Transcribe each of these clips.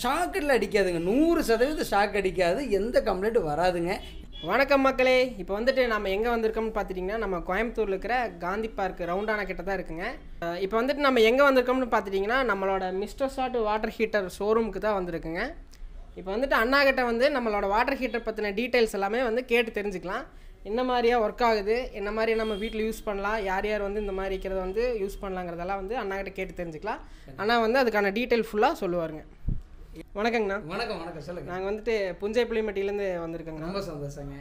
ஷாக்கில் அடிக்காதுங்க, 100% shock அடிக்காது, எந்த கம்ப்ளைண்ட்டும் வராதுங்க. வணக்கம் மக்களே. இப்போ வந்துட்டு நம்ம எங்கே வந்திருக்கோம்னு பார்த்துட்டிங்கன்னா, நம்ம கோயம்புத்தூரில் இருக்கிற காந்தி பார்க் ரவுண்டானா கிட்ட தான் இருக்குங்க. இப்போ வந்துட்டு நம்ம எங்கே வந்திருக்கோம்னு பார்த்துட்டிங்கன்னா, நம்மளோட மிஸ்டர் ஷாட் வாட்டர் ஹீட்டர் ஷோரூமுக்கு தான் வந்திருக்குங்க. இப்போ வந்துட்டு அண்ணா கிட்ட வந்து நம்மளோட வாட்டர் ஹீட்டர் பற்றின டீட்டெயில்ஸ் எல்லாமே வந்து கேட்டு தெரிஞ்சுக்கலாம். என்ன மாதிரியாக ஒர்க் ஆகுது, என்ன மாதிரி நம்ம வீட்டில் யூஸ் பண்ணலாம், யார் யார் வந்து இந்த மாதிரி இருக்கிறத வந்து யூஸ் பண்ணலாங்கிறதெல்லாம் வந்து அண்ணா கிட்ட கேட்டு தெரிஞ்சுக்கலாம். அண்ணா வந்து அதுக்கான டீட்டெயில் ஃபுல்லாக சொல்லுவாருங்க. வணக்கங்கண்ணா. வணக்கம் வணக்கம், சொல்லுங்கள். நாங்கள் வந்துட்டு புஞ்சை புளிமட்டிலேருந்து வந்திருக்கோங்க. ரொம்ப சந்தோஷங்க.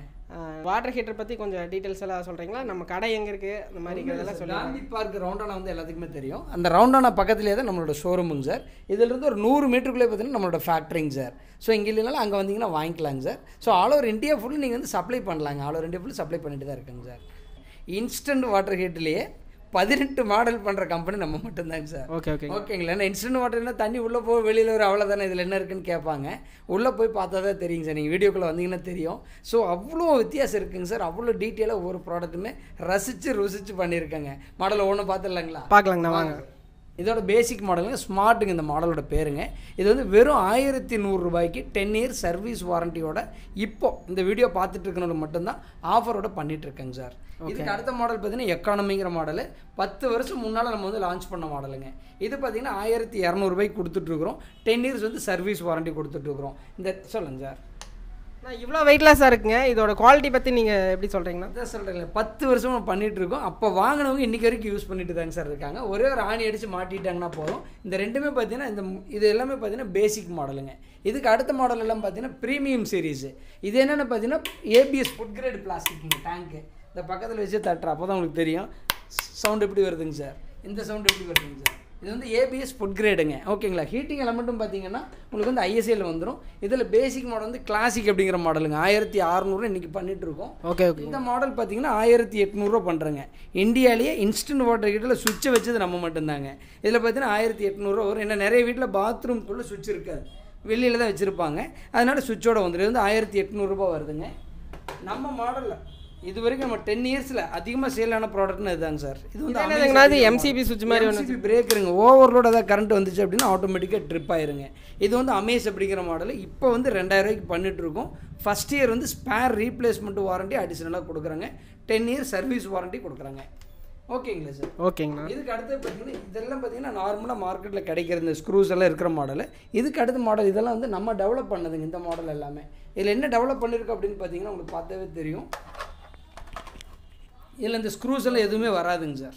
வாட்டர் ஹீட்டர் பற்றி கொஞ்சம் டீட்டெயில்ஸ் எல்லாம் சொல்கிறீங்களா? நம்ம கடை எங்கே இருக்குது, அந்த மாதிரி இருக்கிறதெல்லாம் சொல்லுங்கள். காந்தி பார்க் ரவுண்டானா வந்து எல்லாத்துக்குமே தெரியும். அந்த ரவுண்டானா பக்கத்துலேயே தான் நம்மளோட ஷோரூமுங்க சார். இதிலிருந்து ஒரு 100 மீட்டருக்குள்ளே பார்த்தீங்கன்னா நம்மளோட ஃபேக்ட்ரிங்க சார். ஸோ இங்கே இல்லைனாலும் அங்கே வந்தீங்கன்னா வாங்கிக்கலாங்க sir. So all over India full நீங்கள் வந்து சப்ளை பண்ணலாங்க. All over India full supply பண்ணிட்டு தான் இருக்குங்க சார். இன்ஸ்டன்ட் வாட்டர் ஹீட்டர்லேயே 18 மாடல் பண்ணுற கம்பெனி நம்ம மட்டும்தாங்க சார். ஓகேங்களா. ஏன்னா இன்ஸ்டன்ட் வாட்டர்னா தண்ணி உள்ளே போய் வெளியில் ஒரு அவ்வளோதானே, இதில் என்ன இருக்குன்னு கேட்பாங்க. உள்ளே போய் பார்த்தா தான் தெரியுங்க சார். நீங்கள் வீடியோக்குள்ளே வந்தீங்கன்னா தெரியும். ஸோ அவ்வளோ வித்தியாசம் இருக்குங்க சார். அவ்வளோ டீட்டெயிலாக ஒவ்வொரு ப்ராடக்ட்டுமே ருசிச்சு பண்ணியிருக்காங்க. மாடல் ஒன்று பார்த்துடலாங்களா? பார்க்கலாங்கண்ணா, வாங்க. இதோட பேசிக் மாடலுங்க, ஸ்மார்ட்டுங்க இந்த மாடலோட பேருங்க. இது வந்து வெறும் 1100 ரூபாய்க்கு 10 இயர்ஸ் சர்வீஸ் வாரண்டியோட இப்போ இந்த வீடியோ பார்த்துட்டு இருக்கணும் மட்டும்தான் ஆஃபரோட பண்ணிட்டு இருக்கேங்க சார். இதுக்கு அடுத்த மாடல் பார்த்தீங்கன்னா எக்கானமிங்கிற மாடலு. 10 வருஷம் முன்னால் நம்ம வந்து லான்ச் பண்ண மாடலுங்க. இது பார்த்தீங்கன்னா 1200 ரூபாய்க்கு கொடுத்துட்ருக்குறோம். 10 இயர்ஸ் வந்து சர்வீஸ் வாரண்டி கொடுத்துட்ருக்குறோம். இந்த சொல்லுங்க சார். இவ்வளோ வெயிட்லெஸ்ஸாக இருக்குங்க. இதோட குவாலிட்டி பற்றி நீங்கள் எப்படி சொல்கிறீங்கன்னா? அதான் சொல்கிறீங்களா, 10 வருஷமாக பண்ணிகிட்டு இருக்கோம். அப்போ வாங்கினவங்க இன்றைக்கி வரைக்கும் யூஸ் பண்ணிட்டு தாங்க சார் இருக்காங்க. ஒரே ஒரு ஆணி அடித்து மாட்டிட்டாங்கன்னா போதும். இந்த ரெண்டுமே பார்த்தீங்கன்னா இது எல்லாமே பார்த்தீங்கன்னா பேசிக் மாடலுங்க. இதுக்கு அடுத்த மாடல் எல்லாம் பார்த்தீங்கன்னா ப்ரீமியம் சீரீஸு. இது என்னென்னு பார்த்தீங்கன்னா ஏபிஎஸ் ஃபுட் கிரேட் பிளாஸ்டிக்குங்க டேங்க்கு. இந்த பக்கத்தில் வச்சு தட்டுற அப்போ தான் உங்களுக்கு தெரியும் சவுண்ட் எப்படி வருதுங்க சார். இந்த சவுண்ட் எப்படி வருதுங்க சார். இது வந்து ஏபிஎஸ் ஃபுட் கிரேடுங்க. ஓகேங்களா. ஹீட்டிங் எலமெண்ட்டும் பார்த்தீங்கன்னா உங்களுக்கு வந்து ஐஎஸ்ஐயில் வந்துடும். இதில் பேசிக் மாடல் வந்து கிளாசிக் அப்படிங்கிற மாடலுங்க. 1600 இன்றைக்கி பண்ணிட்டு இருக்கோம். ஓகே. இந்த மாடல் பார்த்தீங்கன்னா 1800 பண்ணுறேங்க. இந்தியாவிலேயே இன்ஸ்டன்ட் வாட்டர் ஹீட்டரில் சுவிட்சை வச்சது நம்ம மட்டும்தாங்க. இதில் பார்த்தீங்கன்னா 1800 வரும். ஏன்னா நிறைய வீட்டில் பாத்ரூம்குள்ளே சுவிட்ச் இருக்காது, வெளியில் தான் வச்சுருப்பாங்க. அதனால் சுவிட்சோட வந்துடும். இது வந்து 1800 ரூபா வருதுங்க. நம்ம மாடலில் இது வரைக்கும் நம்ம 10 இயர்ஸில் அதிகமாக சேலான ப்ராடக்ட்னு இதுதாங்க சார். இது வந்து எம்சிபி சுவிட்ச் மாதிரி எம்சிபி பிரேக்கருங்க. ஓவர்லோட் ஏதாவது கரண்ட் வந்துச்சு அப்படின்னா ஆட்டோமேட்டிக்காக ட்ரிப் ஆயிருங்க. இது வந்து அமேஸ் அப்படிங்கிற மாடல். இப்போ வந்து 2000 ரூபாய்க்கு பண்ணிட்டுருக்கோம். ஃபஸ்ட் இயர் வந்து ஸ்பேர் ரீப்ளேஸ்மெண்ட் வாரண்டி அடிஷனலாக கொடுக்குறாங்க. 10 இயர்ஸ் சர்வீஸ் வாரண்டி கொடுக்குறாங்க. ஓகேங்களா சார். ஓகேங்கண்ணா. இதுக்கு அடுத்து பார்த்தீங்கன்னா இதெல்லாம் பார்த்தீங்கன்னா நார்மலாக மார்க்கெட்டில் கிடைக்கிற இந்த ஸ்க்ரூஸ் எல்லாம் இருக்கிற மாடல். இதுக்கு அடுத்த மாடல் இதெல்லாம் வந்து நம்ம டெவலப் பண்ணதுங்க. இந்த மாடல் எல்லாமே இதில் என்ன டெவலப் பண்ணியிருக்கு அப்படின்னு பார்த்தீங்கன்னா உங்களுக்கு பார்த்தாவே தெரியும். இதில் இந்த ஸ்க்ரூஸ் எல்லாம் எதுவுமே வராதுங்க சார்.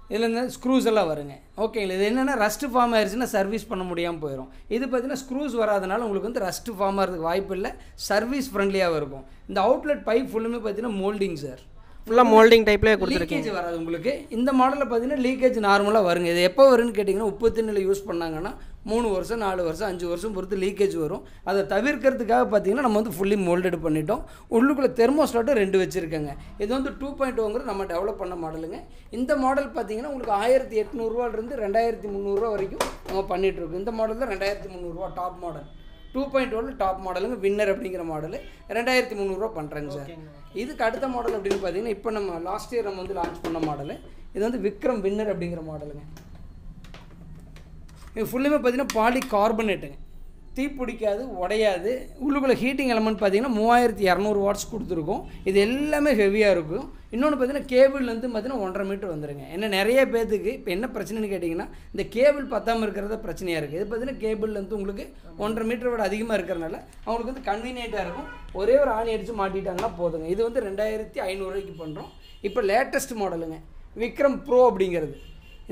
இதில் இந்த ஸ்க்ரூஸ் எல்லாம் வருங்க. ஓகேங்களா. இது என்னென்னா ரஸ்ட்டு ஃபார்ம் ஆயிடுச்சுன்னா சர்வீஸ் பண்ண முடியாமல் போயிடும். இது பார்த்தீங்கன்னா ஸ்க்ரூஸ் வராதனால உங்களுக்கு வந்து ரஸ்ட்டு ஃபார்ம் ஆகிறதுக்கு வாய்ப்பு இல்லை. சர்வீஸ் ஃப்ரெண்ட்லியாக இருக்கும். இந்த அவுட்லெட் பைப் ஃபுல்லுமே பார்த்தீங்கன்னா மோல்டிங் சார். ஃபுல்லாக மோல்டிங் டைப்லேயே கொடுத்துருக்கீங்க. லீக்கேஜ் வராது உங்களுக்கு. இந்த மாடலில் பார்த்தீங்கன்னா லீக்கேஜ் நார்மலாக வருங்க. இது எப்போ வரும்னு கேட்டிங்கன்னா உப்பு தண்ணியில் யூஸ் பண்ணாங்கன்னா 3 வருஷம் 4 வருஷம் 5 வருஷம் பொறுத்து லீக்கேஜ் வரும். அதை தவிர்க்கிறதுக்காக பார்த்தீங்கன்னா நம்ம வந்து ஃபுல்லி மோல்டட் பண்ணிட்டோம். உள்ளுக்குள்ளே தெர்மோஸ்டாட்டும் 2 வச்சுருக்கேங்க. இது வந்து 2.0 நம்ம டெவலப் பண்ண மாடலுங்க. இந்த மாடல் பார்த்தீங்கன்னா உங்களுக்கு 1800 ரூபாயிலிருந்து 2300 ரூபா வரைக்கும் நம்ம பண்ணிகிட்ருக்கோம். இந்த மாடல் தான் 2300 ரூபா டாப் மாடல். 2.1 டாப் மாடலுங்க. வின்னர் அப்படிங்கிற மாடல் 2300 ரூபா பண்ணுறேங்க சார். இதுக்கு அடுத்த மாடல் அப்படின்னு பார்த்தீங்கன்னா இப்போ நம்ம லாஸ்ட் இயர் நம்ம வந்து லான்ச் பண்ண மாடல். இது வந்து விக்ரம் வின்னர் அப்படிங்கிற மாடலுங்க. இது ஃபுல்லுமே பார்த்தீங்கன்னா பாலி கார்பனேட்டுங்க. தீ பிடிக்காது, உடையாது. உள்ளுக்குள்ளே ஹீட்டிங் எலமெண்ட் பார்த்தீங்கன்னா 3200 வாட்ஸ் கொடுத்துருக்கோம். இது எல்லாமே ஹெவியாக இருக்கும். இன்னொன்று பார்த்தீங்கன்னா கேபிள் வந்து பார்த்தீங்கன்னா 1.5 மீட்டர் வந்துடுங்க. ஏன்னா நிறைய பேர்த்துக்கு இப்போ என்ன பிரச்சனைன்னு கேட்டிங்கன்னா இந்த கேபிள் பத்தாமல் இருக்கிறத பிரச்சனையாக இருக்குது. இது பார்த்தீங்கன்னா கேபிள் வந்து உங்களுக்கு 1.5 மீட்டரை விட அதிகமாக இருக்கிறனால அவங்களுக்கு வந்து கன்வீனியண்ட்டாக இருக்கும். ஒரே ஒரு ஆணி அடித்து மாட்டிட்டாங்கன்னா போதுங்க. இது வந்து 2500 ரூபாய்க்கு பண்ணுறோம். இப்போ லேட்டஸ்ட் மாடலுங்க விக்ரம் ப்ரோ அப்படிங்கிறது.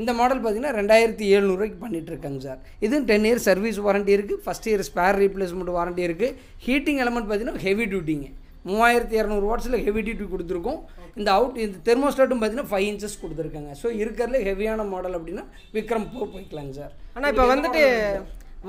இந்த மாடல் பார்த்தீங்கன்னா 2700 ரூபாய்க்கு பண்ணிகிட்ருக்காங்க சார். இதுவும் 10 இயர்ஸ் சர்வீஸ் வாரண்டி இருக்குது. First year spare replacement warranty இருக்குது. ஹீட்டிங் எலமெண்ட் பார்த்தீங்கன்னா ஹெவி டியூட்டிங்க. 3200 வாட்ஸில் ஹெவி டியூட்டி கொடுத்துருக்கோம். இந்த தெர்மோஸ்டாட்டும் பார்த்தீங்கன்னா 5 இன்ச்சஸ் கொடுத்துருக்காங்க. ஸோ இருக்கிறதுல ஹெவியான மாடல் அப்படின்னா விக்ரம் ப்ரோ போய்க்கலாங்க சார். ஆனால் இப்போ வந்துட்டு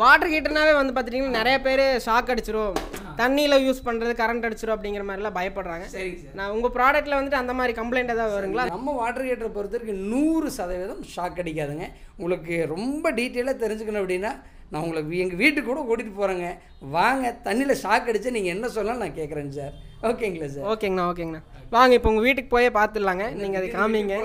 வாட்டர் ஹீட்டர்னாவே வந்து பார்த்துட்டிங்கன்னா நிறைய பேர் ஷாக் அடிச்சிடும், தண்ணியில் யூஸ் பண்ணுறது கரண்ட் அடிச்சிடும் அப்படிங்கிற மாதிரிலாம் பயப்படுறாங்க. சரிங்க சார். நான் உங்கள் ப்ராடக்ட்டில் வந்துட்டு அந்த மாதிரி கம்ப்ளைண்ட் ஏதாவது வருங்களா? நம்ம வாட்டர் ஹீட்டரை பொறுத்த வரைக்கும் 100% ஷாக் அடிக்காதுங்க. உங்களுக்கு ரொம்ப டீட்டெயிலாக தெரிஞ்சுக்கணும் அப்படின்னா நான் உங்களை எங்கள் வீட்டுக்கு கூட கூட்டிகிட்டு போகிறேங்க. வாங்க, தண்ணியில் ஷாக் அடித்தா நீங்கள் என்ன சொல்லலாம் நான் கேட்குறேன் சார். ஓகேங்களா சார். ஓகேங்கண்ணா. வாங்க இப்போ உங்கள் வீட்டுக்கு போய் பார்த்துடலாங்க. நீங்கள் அதை காமிங்க.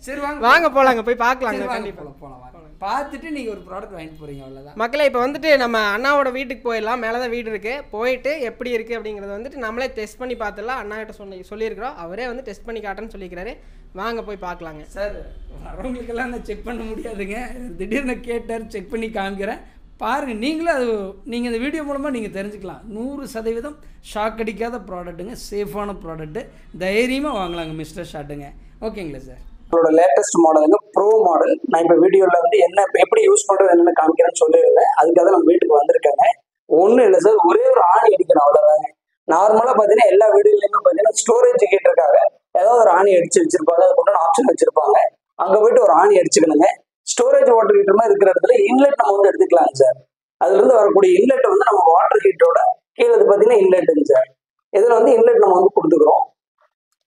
சரி வாங்க போகலாங்க, போய் பார்க்கலாங்க. கண்டிப்பாக போகலாம் வாங்க. பார்த்துட்டு நீங்கள் ஒரு ப்ராடக்ட் வாங்கிட்டு போகிறீங்க, அவ்வளோதான். மக்களே இப்போ வந்துட்டு நம்ம அண்ணாவோட வீட்டுக்கு போயிடலாம். மேலே தான் வீடு இருக்குது. போயிட்டு எப்படி இருக்குது அப்படிங்கிறத வந்துட்டு நம்மளே டெஸ்ட் பண்ணி பார்த்துடலாம். அண்ணா கிட்ட சொல்லியிருக்கிறோம். அவரே வந்து டெஸ்ட் பண்ணி காட்டுறேன்னு சொல்லியிருக்கிறாரு. வாங்க போய் பார்க்கலாங்க. சார் வரவங்களுக்கெல்லாம் நான் செக் பண்ண முடியாதுங்க. திடீர்னு கேட்டார், செக் பண்ணி காமிக்கிறேன் பாருங்கள். நீங்களும் அது நீங்கள் இந்த வீடியோ மூலமாக நீங்கள் தெரிஞ்சுக்கலாம். 100% ஷாக் அடிக்காத ப்ராடக்ட்டுங்க, சேஃபான ப்ராடக்ட்டு, தைரியமாக வாங்கலாங்க மிஸ்டர் ஷாட்டுங்க. ஓகேங்களா சார்? நம்மளோட லேட்டஸ்ட் மாடலுங்க, ப்ரோ மாடல். நான் இப்போ வீடியோவில் வந்து என்ன எப்படி யூஸ் பண்ணுறது என்னென்ன காமிக்கிறேன்னு சொல்லியிருந்தேன். அதுக்காக நம்ம வீட்டுக்கு வந்திருக்காங்க. ஒன்றும் இல்லை சார், ஒரே ஒரு ஆணி அடிக்கணும், அவ்வளோதாங்க. நார்மலாக பார்த்தீங்கன்னா எல்லா வீடுகள்லையுமே பார்த்தீங்கன்னா ஸ்டோரேஜ் கேட்டிருக்காங்க, ஏதாவது ஒரு ஆணி அடிச்சு வச்சிருப்பாங்க, அதுக்கு உண்டான ஆப்ஷன் வச்சிருப்பாங்க. அங்கே போயிட்டு ஒரு ஆணி அடிச்சுக்கணுங்க. ஸ்டோரேஜ் வாட்டர் ஹீட்டர் மாதிரி இருக்கிற இடத்துல இன்லெட் நம்ம வந்து எடுத்துக்கலாம் சார். அதுலேருந்து வரக்கூடிய இன்லெட் வந்து நம்ம வாட்டர் ஹீட்டரோட கீழே பார்த்தீங்கன்னா இன்லெட்டுங்க சார். இதில் வந்து இன்லெட் நம்ம வந்து கொடுத்துக்கிறோம்.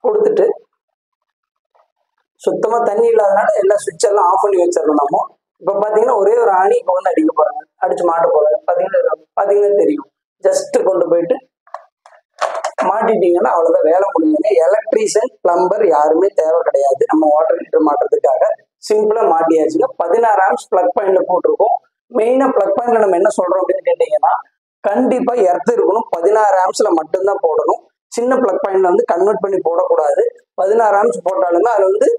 கொடுத்துட்டு சுத்தமாக தண்ணி இல்லாதனால எல்லா சுவிட்ச் எல்லாம் ஆஃப் பண்ணி வச்சிடணும் நம்ம. இப்போ பார்த்தீங்கன்னா ஒரே ஒரு ஆணி இப்போ வந்து அடிக்க போகிறாங்க, அடிச்சு மாட்ட போகிறாங்க. பார்த்தீங்கன்னா தெரியும். ஜஸ்ட் கொண்டு போயிட்டு மாட்டிட்டீங்கன்னா அவ்வளோதான், வேலை முடியுங்க. எலக்ட்ரீஷியன், பிளம்பர் யாருமே தேவை கிடையாது. நம்ம வாட்டர் ஹீட்டர் மாட்டுறதுக்காக சிம்பிளாக மாட்டியாச்சுங்க. 16 ஆம்ஸ் பிளக் பாயிண்ட்ல போட்டிருக்கோம். மெயினாக பிளக் பாயிண்ட்ல நம்ம என்ன சொல்றோம் அப்படின்னு கேட்டீங்கன்னா, கண்டிப்பாக எர்த் இருக்கணும். 16 ஆம்ஸ்ல மட்டும்தான் போடணும். சின்ன பிளக் பாயிண்ட்ல வந்து கன்வெர்ட் பண்ணி போடக்கூடாது. 16 ஆம்ஸ் போட்டாலுமே அதில் வந்து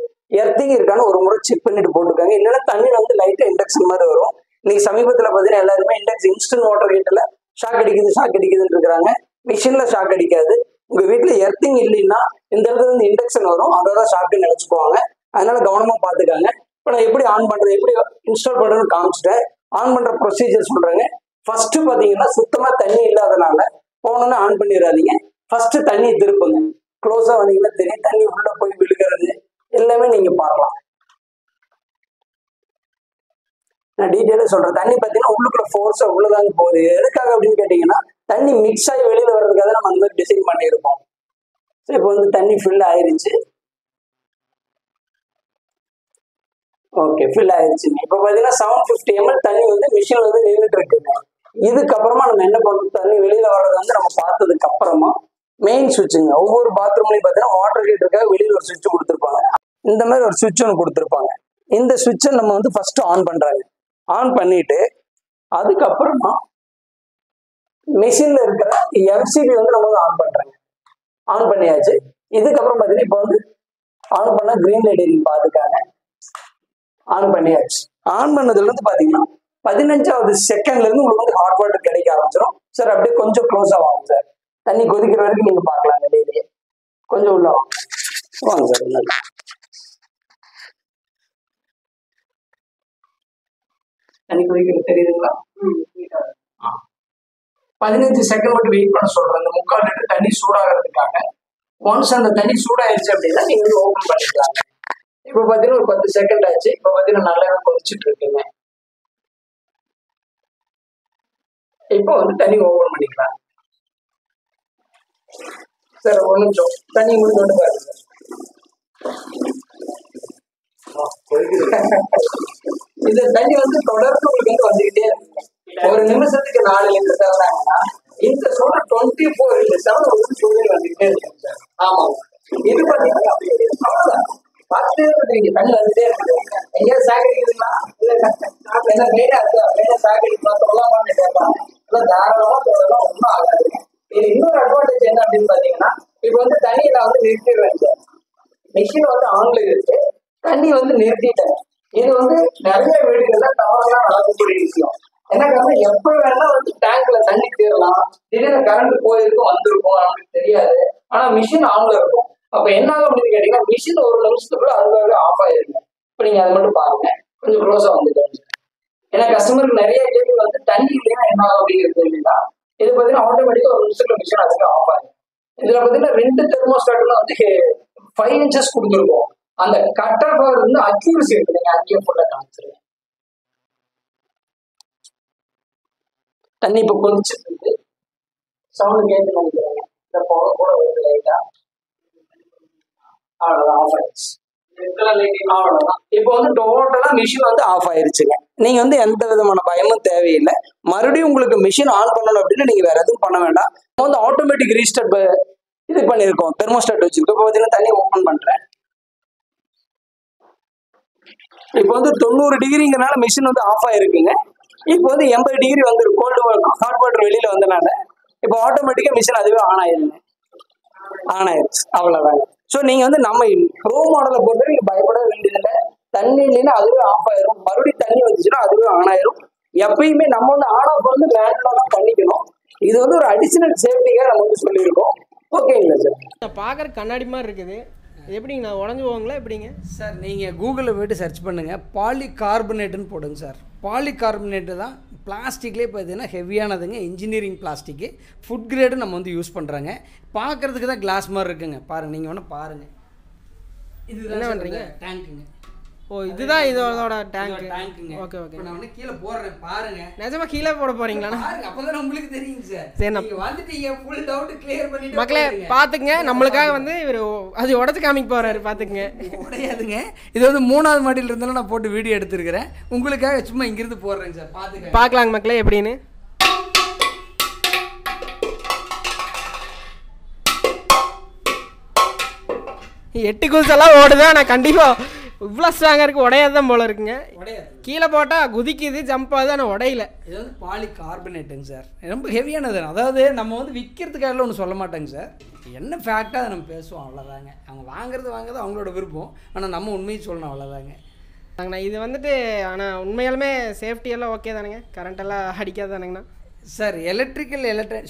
எர்த்திங் இருக்கான்னு ஒரு முறை செக் பண்ணிட்டு போட்டுருக்காங்க. இல்லைன்னா தண்ணியில் வந்து லைட்டாக இண்டக்ஷன் மாதிரி வரும். இன்னைக்கு சமீபத்தில் பார்த்தீங்கன்னா எல்லாருமே இன்ஸ்டன்ட் வாட்டர் ஹீட்டர்ல ஷாக் அடிக்குதுன்னு இருக்கிறாங்க. மிஷின்ல ஷாக் அடிக்காது. உங்க வீட்டுல எர்த்திங் இல்லைன்னா இந்த இடத்துல இருந்து இண்டக்ஷன் வரும், அதான் ஷாக்குன்னு நினைச்சுக்குவாங்க. அதனால கவனமா பாத்துக்காங்க. இப்போ நான் எப்படி ஆன் பண்றது, எப்படி இன்ஸ்டால் பண்றதுன்னு காமிச்சிட்டேன். ஆன் பண்ற ப்ரொசீஜர் சொல்றேங்க. ஃபர்ஸ்ட் பாத்தீங்கன்னா சுத்தமா தண்ணி இல்லாதனால போனோன்னு ஆன் பண்ணிடாதீங்க. ஃபர்ஸ்ட் தண்ணி திருப்புங்க. க்ளோஸா வந்தீங்கன்னா தெரியும், தண்ணி உள்ள போய் விழுகிறது எல்லாமே நீங்க பார்க்கலாம். நான் டீட்டெயிலாக சொல்றேன். தண்ணி பார்த்தீங்கன்னா உள்ளுக்குள்ள ஃபோர்ஸா உள்ளதாங்க போகுது. எதுக்காக அப்படின்னு கேட்டீங்கன்னா, தண்ணி மிக்ஸ் ஆகி வெளியில வர்றதுக்காக நம்ம அந்த மாதிரி டிசைன் பண்ணியிருப்போம். ஸோ இப்போ வந்து தண்ணி ஃபில் ஆயிருச்சு. ஓகே, ஃபில் ஆயிருச்சுங்க. இப்போ பார்த்தீங்கன்னா 750 ml தண்ணி வந்து மிஷின் வந்து நின்றுட்டு இருக்குங்க. இதுக்கப்புறமா நம்ம என்ன பண்றோம், தண்ணி வெளியில வர்றது வந்து நம்ம பார்த்ததுக்கு அப்புறமா மெயின் சுவிட்சுங்க. ஒவ்வொரு பாத்ரூம்லையும் பார்த்தீங்கன்னா வாட்டர் ஹீட்டருக்காக வெளியில ஒரு சுவிட்ச் கொடுத்துருப்பாங்க. இந்த மாதிரி ஒரு சுவிட்ச் ஒன்று கொடுத்துருப்பாங்க. இந்த சுவிட்சை நம்ம வந்து ஃபர்ஸ்ட் ஆன் பண்றாங்க. ஆன் பண்ணிட்டு அதுக்கப்புறமா மெஷின்ல இருக்கிற எம்சிபி வந்து நம்ம வந்து ஆன் பண்றாங்க. ஆன் பண்ணியாச்சு. இதுக்கப்புறம் பார்த்தீங்கன்னா இப்போ வந்து ஆன் பண்ண கிரீன் லைட் நீங்க பார்த்துக்காங்க. ஆன் பண்ணியாச்சு. ஆன் பண்ணதுல இருந்து பார்த்தீங்கன்னா 15வது செகண்ட்ல இருந்து உங்களுக்கு வந்து ஹாட் வாட்டர் கிடைக்க ஆரம்பிச்சிடும். சார் அப்படியே கொஞ்சம் க்ளோஸா வாங்க சார். தண்ணி கொதிக்கிற வரைக்கும் நீங்க பார்க்கலாம். டெய்லியே கொஞ்சம் உள்ள வாங்க சார். தண்ணி கொதிக்கிறது தெரியுதுங்களா? 15 செகண்ட் மட்டும் வெயிட் பண்ண சொல்றேன். அந்த 3/4 லிட்டர் தண்ணி சூடாகிறதுக்காக. ஒன்ஸ் அந்த தண்ணி சூடாயிருச்சு அப்படின்னா நீங்க வந்து ஓபன் பண்ணிக்கலாம். இப்போ பார்த்தீங்கன்னா ஒரு 10 செகண்ட் ஆச்சு. இப்போ பார்த்தீங்கன்னா நல்லா கொதிச்சுட்டு இருக்குங்க. இப்போ வந்து தண்ணி ஓபன் பண்ணிக்கலாம் சார். ஒரு நிமிஷம் தண்ணி முடிஞ்சு பாருங்க. இந்த தண்ணி வந்து தொடர்ந்து உங்களுக்கு வந்து வந்துகிட்டே இருக்கு. ஒரு நிமிஷத்துக்கு 4 லிட்டர் தவறாங்கன்னா இந்த சோட 24 லிட்டர் ஒரு சூழல் வந்துகிட்டே இருக்கு சார். ஆமாங்க, இது பார்த்தீங்கன்னா அவ்வளவுதான். பார்த்துட்டே இருக்கீங்க, தண்ணி வந்துட்டே இருக்கு. எங்கேயாவது சாகடிக்குதுங்களா? என்ன மெயினா இருக்கா? மெயினா சாகடிக்கலாம் சொல்லலாமான்னு கேட்பாங்க. தாராளமா சொல்லலாம், ஒன்றும் ஆகாது. இது இன்னொரு அட்வான்டேஜ் என்ன அப்படின்னு பாத்தீங்கன்னா, இப்போ வந்து தண்ணியை நான் வந்து நிறுத்திடுவேன் சார். மிஷின் வந்து ஆன்ல இருக்கு, தண்ணி வந்து நிறுத்திட்டேன். இது வந்து நிறைய வீடுகள்ல தவறுலாம் நடக்கக்கூடிய விஷயம். என்ன காரணம், எப்ப வேணா வந்து டேங்க்ல தண்ணி தீரலாம், திடீர்னு கரண்ட் போயிருக்கும் வந்திருக்கும், நமக்கு தெரியாது. ஆனா மிஷின் ஆன்ல இருக்கும். அப்ப என்ன ஆகும் அப்படின்னு கேட்டீங்கன்னா, மிஷின் ஒரு நிமிஷத்துக்குள்ள அதுக்காக ஆஃப் ஆயிருங்க. இப்ப நீங்க அதை மட்டும் பாருங்க, கொஞ்சம் க்ளோஸா வந்துட்டேன். ஏன்னா கஸ்டமருக்கு நிறைய கேள்வி வந்து தண்ணி இல்லைன்னா என்ன ஆகும் அப்படிங்கிறது இல்லைங்களா. இது பார்த்தீங்கன்னா ஆட்டோமேட்டிக்கா ஒரு நிமிஷத்துல மிஷின் அதுக்கு ஆஃப் ஆகும். இதுல பார்த்தீங்கன்னா 2 தெர்மோஸ்டாட்ல வந்து 5 இன்ச்சஸ் கொடுத்துருக்கோம். அந்த கட் ஆஃப் வந்து அக்யூரசி இருக்கு. நீங்க அங்கேயே ஃபுல்லா காமிச்சிருங்க. தண்ணி இப்போ கொதிச்சுட்டு இருக்கு. சவுண்ட் கேட்டு நினைக்கிறேன். இந்த புகை கூட வருது லைட்டா. அவ்வளவுதான், ஆஃப் ஆயிடுச்சு. அவ்வளவுதான். இப்போ வந்து டோட்டலா மிஷின் வந்து ஆஃப் ஆயிருச்சுங்க. நீங்க வந்து எந்த விதமான பயமும் தேவையில்லை. மறுபடியும் உங்களுக்கு மிஷின் ஆன் பண்ணணும் அப்படின்னு நீங்க வேற எதுவும் பண்ண வேண்டாம். வந்து ஆட்டோமேட்டிக் ரீஸ்டார்ட் இது பண்ணிருக்கோம், தெர்மோஸ்டாட் வச்சிருக்கோம். இப்போ பார்த்தீங்கன்னா தண்ணி ஓப்பன் பண்றேன். இப்போ வந்து 90 டிகிரிங்கிறனால மிஷின் வந்து ஆஃப் ஆயிருக்குங்க. இப்போ வந்து 80 டிகிரி வந்து கோல்டு ஹாட் வாட்டர் வெளியில வந்தனால இப்போ ஆட்டோமேட்டிக்கா மிஷின் அதுவே ஆன் ஆயிருங்க. ஆன் ஆயிருச்சு, அவ்வளவுதாங்க. ஸோ நீங்க வந்து நம்ம ப்ரோ மாடலை பொறுத்த நீங்க பயப்பட வேண்டியதில்லை. தண்ணி இல்லைன்னா அதுவே ஆஃப் ஆயிரும், மறுபடியும் தண்ணி வந்துச்சுன்னா அதுவே ஆன் ஆயிரும். எப்பயுமே நம்ம வந்து ஆன் ஆஃப் வந்து மேனுவலா தான் பண்ணிக்கணும். இது வந்து ஒரு அடிஷனல் சேஃப்டிக்காக நம்ம வந்து சொல்லியிருக்கோம். ஓகேங்களா சார்? நான் பார்க்குற கண்ணாடி மாதிரி இருக்குது, எப்படிங்க நான் உடஞ்சி போவாங்களா எப்படிங்க சார்? நீங்கள் கூகுளில் போய்ட்டு சர்ச் பண்ணுங்கள், பாலிகார்பனேட்டுன்னு போடுங்க சார். பாலிகார்பனேட்டு தான் பிளாஸ்டிக்லேயே பார்த்தீங்கன்னா ஹெவியானதுங்க, இன்ஜினியரிங் பிளாஸ்டிக்கு. ஃபுட் கிரேடு நம்ம வந்து யூஸ் பண்ணுறாங்க. பார்க்குறதுக்கு தான் கிளாஸ் மாதிரி இருக்குங்க. பாருங்கள், நீங்கள் ஒன்று பாருங்கள். இது என்ன பண்ணுறீங்க? டேங்க்குங்க. ஓ, இதுதான் இதோட டேங்க். டேங்க்குங்க. Okay okay. நான் வந்து கீழே போடுறேன் பாருங்க. நிஜமா கீழே போட போறீங்களா? பாருங்க, அப்பதான் உங்களுக்கு தெரியுங்க சார். சரி, நீங்க வந்துட்டீங்க, ஃபுல் டவுட் கிளியர் பண்ணிட்டு மக்களே பாத்துங்க, நம்மளுக்காக வந்து இவர் அது உடச்சு காமிக்க போறாரு, பாத்துங்க. உடையாதுங்க. இது வந்து 3வது மாடியில் இருந்தாலும் நான் போட்டு வீடியோ எடுத்துருக்கிறேன். உங்களுக்காக சும்மா இங்கிருந்து போடுறேங்க சார், பாத்துங்க. பார்க்கலாங்க மக்களே எப்படின்னு. எட்டு குதிசெல்லாம் ஓடுதா? நான் கண்டிப்பா இவ்வளோ ஸ்ட்ராங்காக இருக்குது, உடையாது தான் போல இருக்குங்க. கீழே போட்டால் குதிக்குது, ஜம்ப் ஆகுது, ஆனால் உடையில. இது வந்து பாலிகார்பனேட்டுங்க சார், ரொம்ப ஹெவியானது. அதாவது நம்ம வந்து விற்கிறதுக்காக ஒன்று சொல்ல மாட்டேங்க சார், என்ன ஃபேக்டாக அதை நம்ம பேசுவோம், அவ்வளோதாங்க. அவங்க வாங்குறது அவங்களோட விருப்பம், ஆனால் நம்ம உண்மையை சொல்லணும், அவ்வளோதாங்க. இது வந்துட்டு ஆனால் உண்மையாலுமே சேஃப்டியெல்லாம் ஓகே தானுங்க? கரண்ட்டெல்லாம் அடிக்காது தானுங்கண்ணா? சார்,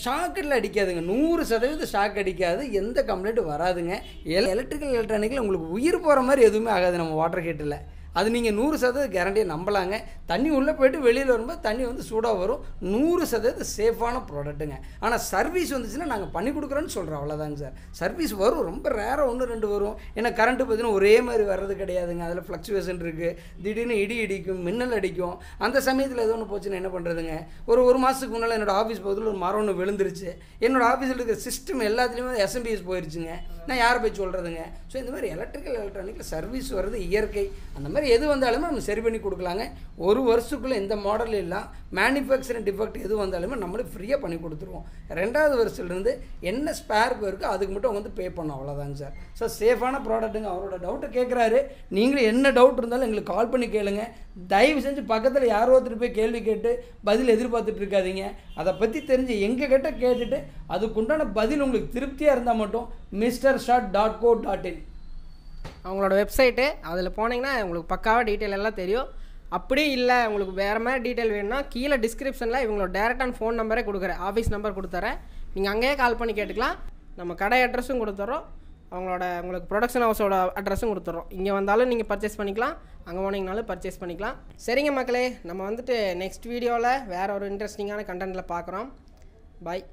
ஷாக்கெல்லாம் அடிக்காதுங்க, 100% ஷாக் அடிக்காது, எந்த கம்ப்ளைண்ட்டும் வராதுங்க. எலக்ட்ரிக்கல் எலக்ட்ரானிக்கில் உங்களுக்கு உயிர் போகிற மாதிரி எதுவுமே ஆகாது நம்ம வாட்டர் ஹீட்டரில். அது நீங்கள் 100% கேரண்டியை நம்பலாங்க. தண்ணி உள்ளே போய்ட்டு வெளியில் வரும்போது தண்ணி வந்து சூடாக வரும். 100% சேஃபான ப்ராடக்ட்டுங்க. ஆனால் சர்வீஸ் வந்துச்சுன்னா நாங்கள் பண்ணி கொடுக்குறோன்னு சொல்கிறோம், அவ்வளோதாங்க சார். சர்வீஸ் வரும், ரொம்ப ரேராக 1-2 வரும். ஏன்னா கரண்ட்டு பார்த்தீங்கன்னா ஒரே மாதிரி வர்றது கிடையாதுங்க, அதில் ஃப்ளக்சுவேஷன் இருக்குது. திடீர்னு இடி இடிக்கும், மின்னல் அடிக்கும். அந்த சமயத்தில் எது ஒன்று போச்சுன்னா என்ன பண்ணுறதுங்க? ஒரு மாதத்துக்கு முன்னால் என்னோடய ஆஃபீஸ் பக்கத்தில் ஒரு மரம் ஒன்று விழுந்துருச்சு. என்னோடய ஆஃபீஸில் இருக்கிற சிஸ்டம் எல்லாத்துலேயுமே SMBS போயிடுச்சுங்க. நான் யாரை போய் சொல்கிறதுங்க? ஸோ இந்த மாதிரி எலக்ட்ரிக்கல் எலக்ட்ரானிக்கில் சர்வீஸ் வர்றது இயற்கை. அந்த மாதிரி எது வந்தாலுமே நம்ம சரி பண்ணி கொடுக்கலாங்க. 1 வருஷத்துக்குள்ளே இந்த மாடல் எல்லாம் மேனுஃபேக்சரிங் டிஃபெக்ட் எது வந்தாலுமே நம்மளே ஃப்ரீயாக பண்ணி கொடுத்துருவோம். 2வது வருஷத்துலேருந்து என்ன ஸ்பேர் இருக்கோ அதுக்கு மட்டும் வந்து பே பண்ணோம், அவ்வளோதாங்க சார். ஸோ சேஃபான ப்ராடக்ட்டுங்க. அவரோட டவுட்டை கேட்குறாரு. நீங்களும் என்ன டவுட் இருந்தாலும் எங்களுக்கு கால் பண்ணி கேளுங்க. தயவு செஞ்சு பக்கத்தில் யாரோ ஒருத்தர் போய் கேள்வி கேட்டு பதில் எதிர்பார்த்துட்டு இருக்காதீங்க. அதை பற்றி தெரிஞ்சு எங்கள் கிட்ட கேட்டுட்டு அதுக்குண்டான பதில் உங்களுக்கு திருப்தியாக இருந்தால் மட்டும் mrshot.co.in அவங்களோட வெப்சைட்டு, அதில் போனீங்கன்னா உங்களுக்கு பக்காவாக டீட்டெயில் எல்லாம் தெரியும். அப்படி இல்லை உங்களுக்கு வேறு மாதிரி டீட்டெயில் வேணும்னா கீழே டிஸ்கிரிப்ஷனில் இவங்களோட டேரெக்டான ஃபோன் நம்பரே கொடுக்குறேன், ஆஃபீஸ் நம்பர் கொடுத்துறேன். நீங்கள் அங்கேயே கால் பண்ணி கேட்டுக்கலாம். நம்ம கடை அட்ரஸும் கொடுத்துட்றோம், உங்களுக்கு ப்ரொடக்ஷன் ஹவுஸோட அட்ரஸும் கொடுத்துட்றோம். இங்கே வந்தாலும் நீங்கள் பர்ச்சேஸ் பண்ணிக்கலாம், அங்கே போனீங்கனாலும் பர்ச்சேஸ் பண்ணிக்கலாம். சரிங்க மக்களே, நம்ம வந்துட்டு நெக்ஸ்ட் வீடியோவில் வேறு ஒரு இன்ட்ரெஸ்டிங்கான கண்டென்ட்டில் பார்க்குறோம். பாய்.